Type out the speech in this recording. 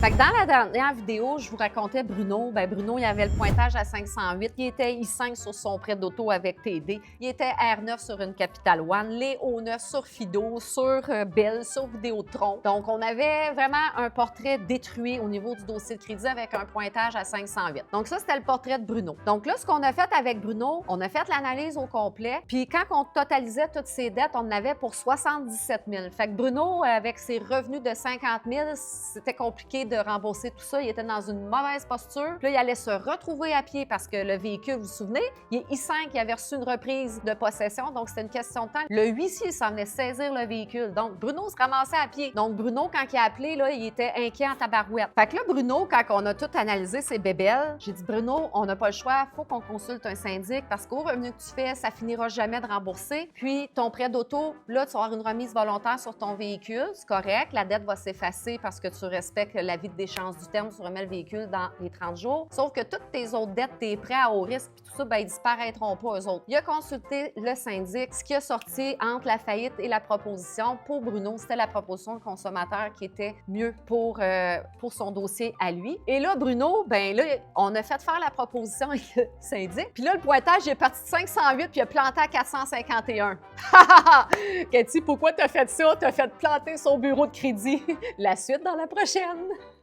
Fait que dans la dernière vidéo, je vous racontais Bruno. Bruno, il avait le pointage à 508. Il était I5 sur son prêt d'auto avec TD. Il était R9 sur une Capital One, les O9 sur Fido, sur Bell, sur Vidéotron. Donc, on avait vraiment un portrait détruit au niveau du dossier de crédit avec un pointage à 508. Donc, ça, c'était le portrait de Bruno. Donc là, ce qu'on a fait avec Bruno, on a fait l'analyse au complet. Puis quand on totalisait toutes ses dettes, on en avait pour 77 000. Fait que Bruno, avec ses revenus de 50 000, c'était compliqué de rembourser tout ça. Il était dans une mauvaise posture. Puis là, il allait se retrouver à pied parce que le véhicule, vous vous souvenez, il est I5, il avait reçu une reprise de possession. Donc, c'était une question de temps. Le huissier s'en venait saisir le véhicule. Donc, Bruno se ramassait à pied. Donc, Bruno, quand il a appelé, là, il était inquiet en tabarouette. Fait que là, Bruno, quand on a tout analysé ses bébelles, j'ai dit, Bruno, on n'a pas le choix. Faut qu'on consulte un syndic parce qu'au revenu que tu fais, ça finira jamais de rembourser. Puis, ton prêt d'auto, là, tu vas avoir une remise volontaire sur ton véhicule. C'est correct. La dette va s'effacer parce que tu respectes l'avis de déchéance du terme. Tu remets le véhicule dans les 30 jours. Sauf que toutes tes autres dettes, tes prêts à haut risque, puis tout ça, ils disparaîtront pas, eux autres. Il a consulté le syndic. Ce qui a sorti entre la faillite et la proposition, pour Bruno, c'était la proposition de consommateur qui était mieux pour son dossier à lui. Et là, Bruno, là, on a fait faire la proposition avec le syndic. Puis là, le pointage il est parti de 508 puis il a planté à 451. Cathy, pourquoi t'as fait ça? T'as fait planter son bureau de crédit. La suite dans la prochaine.